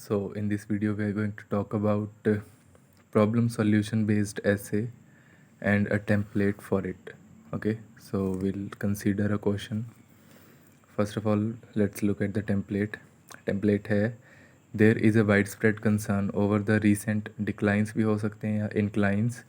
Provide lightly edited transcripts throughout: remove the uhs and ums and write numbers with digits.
So in this video we are going to talk about problem solution based essay and a template for it. Okay, so we'll consider a question. First of all, let's look at the template. Template है there is a widespread concern over the recent declines भी हो सकते हैं या inclines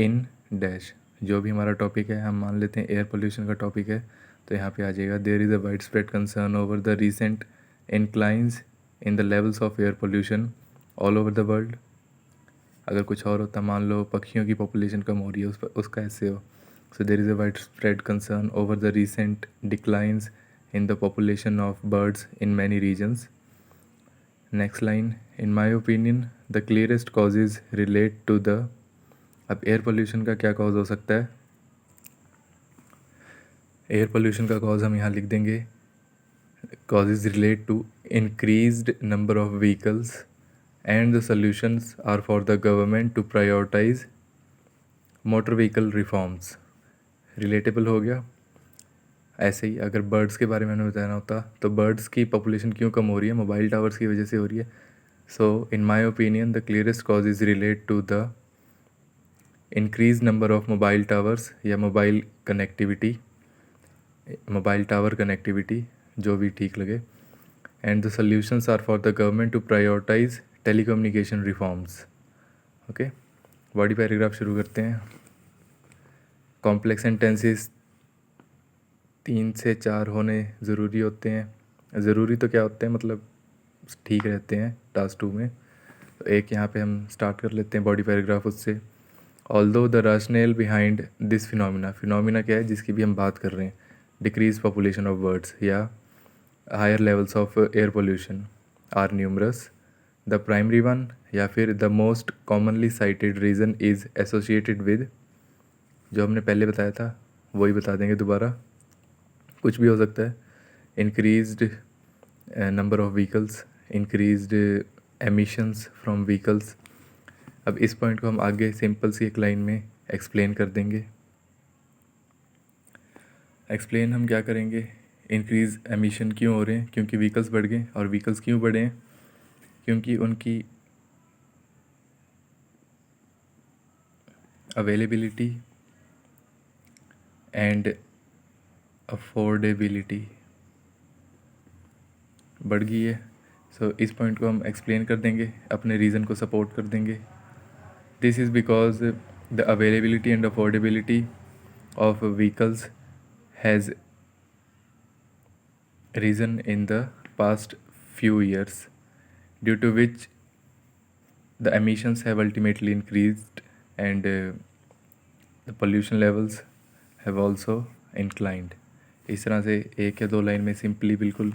in dash. जो भी हमारा topic है हम मान लेते हैं एयर पोल्यूशन का टॉपिक है तो यहाँ पे आ जाएगा there is a wide spread concern over the recent inclines in the levels of air pollution all over the world. अगर कुछ और होता मान लो पक्षियों की पॉपुलेशन कम हो रही है उसका ऐसे हो. So there is a wide spread concern over the recent declines in the population of birds in many regions. Next line, in my opinion, the clearest causes relate to the. अब air pollution का क्या cause हो सकता है? Air pollution का cause हम यहाँ लिख देंगे causes relate to increased number of vehicles and the solutions are for the government to prioritize motor vehicle reforms. Relatable हो गया. ऐसे ही अगर बर्ड्स के बारे में हमें बताना होता तो बर्ड्स की पॉपुलेशन क्यों कम हो रही है? मोबाइल टावर्स की वजह से हो रही है. So in my opinion the clearest cause is relate to the increase number of mobile towers या mobile connectivity, mobile tower connectivity, जो भी ठीक लगे. And the solutions are for the government to prioritise telecommunication reforms. Okay, body paragraph शुरू करते हैं. Complex sentences 3 से 4 होने ज़रूरी होते हैं. ज़रूरी तो क्या होते हैं, मतलब ठीक रहते हैं टास्क 2 में. तो एक यहाँ पे हम स्टार्ट कर लेते हैं बॉडी पैराग्राफ उससे. Although the rationale behind this phenomena क्या है जिसकी भी हम बात कर रहे हैं? डिक्रीज पॉपुलेशन ऑफ बर्ड्स या higher levels of air pollution are numerous. The primary one या फिर the most commonly cited reason is associated with, जो हमने पहले बताया था वही बता देंगे दोबारा, कुछ भी हो सकता है. Increased number of vehicles, increased emissions from vehicles. अब इस पॉइंट को हम आगे सिंपल सी एक लाइन में एक्सप्लेन कर देंगे. एक्सप्लेन हम क्या करेंगे? इंक्रीज़ एमिशन क्यों हो रहे हैं? क्योंकि व्हीकल्स बढ़ गए. और व्हीकल्स क्यों बढ़े हैं? क्योंकि उनकी अवेलेबिलिटी एंड अफोर्डेबिलिटी बढ़ गई है. सो इस पॉइंट को हम एक्सप्लेन कर देंगे, अपने रीज़न को सपोर्ट कर देंगे. This is because the availability and affordability of vehicles has risen in the past few years, due to which the emissions have ultimately increased and the pollution levels have also inclined. इस तरह से एक या दो line में simply बिल्कुल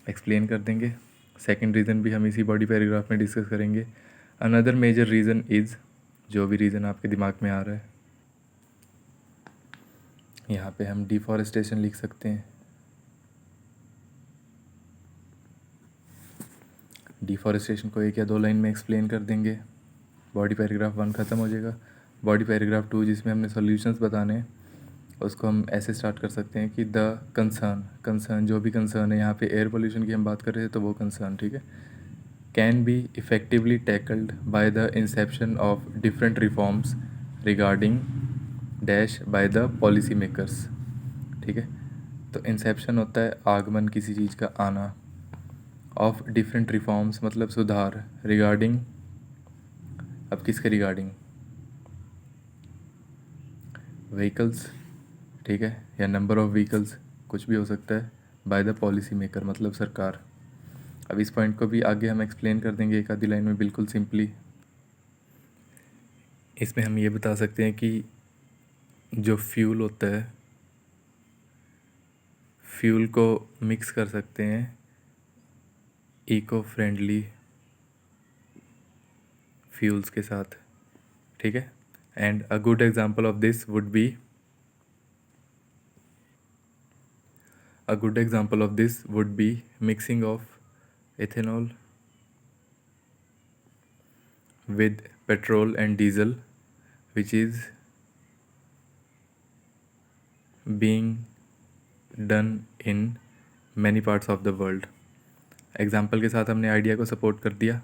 explain कर देंगे. सेकंड रीज़न भी हम इसी बॉडी पैराग्राफ में डिस्कस करेंगे. अनदर मेजर रीज़न इज़, जो भी रीज़न आपके दिमाग में आ रहा है. यहाँ पे हम डिफॉरेस्टेशन लिख सकते हैं. डिफॉरेस्टेशन को एक या दो लाइन में एक्सप्लेन कर देंगे. बॉडी पैराग्राफ 1 ख़त्म हो जाएगा. बॉडी पैराग्राफ 2 जिसमें हमने सॉल्यूशंस बताने हैं उसको हम ऐसे स्टार्ट कर सकते हैं कि द कंसर्न जो भी कंसर्न है, यहाँ पे एयर पोल्यूशन की हम बात कर रहे थे तो वो कंसर्न ठीक है, can be effectively tackled by the Inception of different reforms regarding dash by the policy makers. ठीक है, तो इंसेप्शन होता है आगमन, किसी चीज़ का आना. ऑफ डिफरेंट रिफॉर्म्स मतलब सुधार. रिगार्डिंग, अब किसके रिगार्डिंग? व्हीकल्स, ठीक है, या नंबर ऑफ़ व्हीकल्स, कुछ भी हो सकता है. बाय द पॉलिसी मेकर मतलब सरकार. अब इस पॉइंट को भी आगे हम एक्सप्लेन कर देंगे एक आधी लाइन में बिल्कुल सिंपली. इसमें हम ये बता सकते हैं कि जो फ्यूल होता है, फ्यूल को मिक्स कर सकते हैं इको फ्रेंडली फ्यूल्स के साथ. ठीक है, and a good example of this would be, a good example of this would be mixing of ethanol with petrol and diesel, which is being done in many parts of the world. Example के साथ हमने idea को support कर दिया।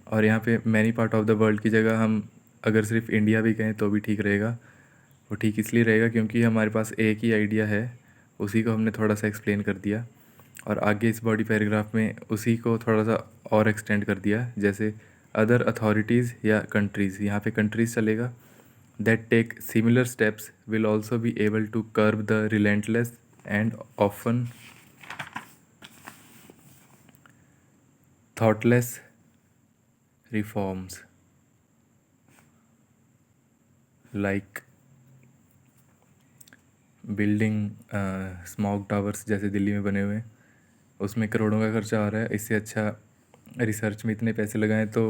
और यहाँ पे many part of the world की जगह हम अगर सिर्फ इंडिया भी कहें तो भी ठीक रहेगा। वो ठीक इसलिए रहेगा क्योंकि हमारे पास एक ही आइडिया है, उसी को हमने थोड़ा सा एक्सप्लेन कर दिया और आगे इस बॉडी पैराग्राफ में उसी को थोड़ा सा और एक्सटेंड कर दिया। जैसे अदर अथॉरिटीज़ या कंट्रीज़, यहाँ पे कंट्रीज़ चलेगा, that take similar steps will also be able to curb the relentless and often thoughtless reforms like building smog towers जैसे दिल्ली में बने हुए हैं, उसमें करोड़ों का खर्चा आ रहा है। इससे अच्छा रिसर्च में इतने पैसे लगाएं तो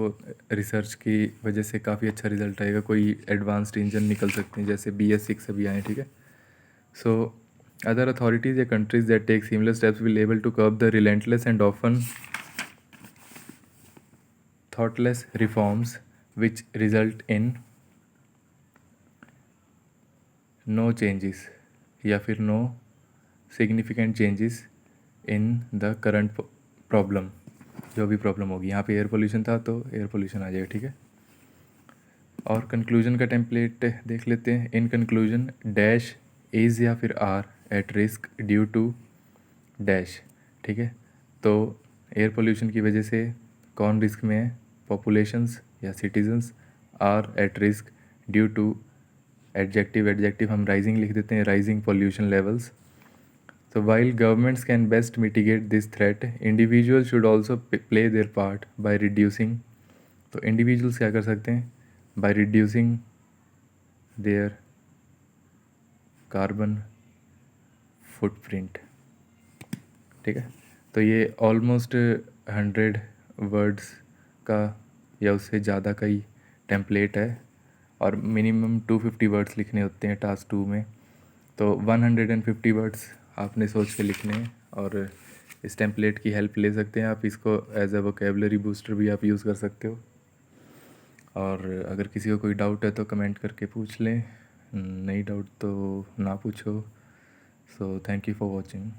रिसर्च की वजह से काफ़ी अच्छा रिजल्ट आएगा। कोई एडवांस्ड इंजन निकल सकते हैं जैसे BS6 अभी आए, ठीक है। सो अदर अथॉरिटीज़ या countries that take similar steps will able to curb the relentless and often thoughtless reforms which result in no changes या फिर no significant changes in the current problem। जो भी problem होगी, यहाँ पे air pollution था तो एयर पोल्यूशन आ जाएगा, ठीक है। और कंक्लूजन का टेम्पलेट देख लेते हैं। इन कंक्लूजन डैश इज़ या फिर are at risk due to dash, ठीक है। तो एयर पोल्यूशन की वजह से कौन रिस्क में है? पॉपुलेशंस या citizens are at risk due to adjective हम राइजिंग लिख देते हैं, rising pollution levels. So while governments can best mitigate this threat, individuals should also play their part by reducing। तो individuals क्या कर सकते हैं? By reducing their carbon footprint, ठीक है। तो ये ऑलमोस्ट 100 वर्ड्स का या उससे ज़्यादा का ही टेम्पलेट है और मिनिमम 250 वर्ड्स लिखने होते हैं टास्क 2 में। तो 150 वर्ड्स आपने सोच के लिखने हैं और इस टेम्पलेट की हेल्प ले सकते हैं आप। इसको एज अ वोकेबलरी बूस्टर भी आप यूज़ कर सकते हो। और अगर किसी को कोई डाउट है तो कमेंट करके पूछ लें, नहीं डाउट तो ना पूछो। So thank you for watching.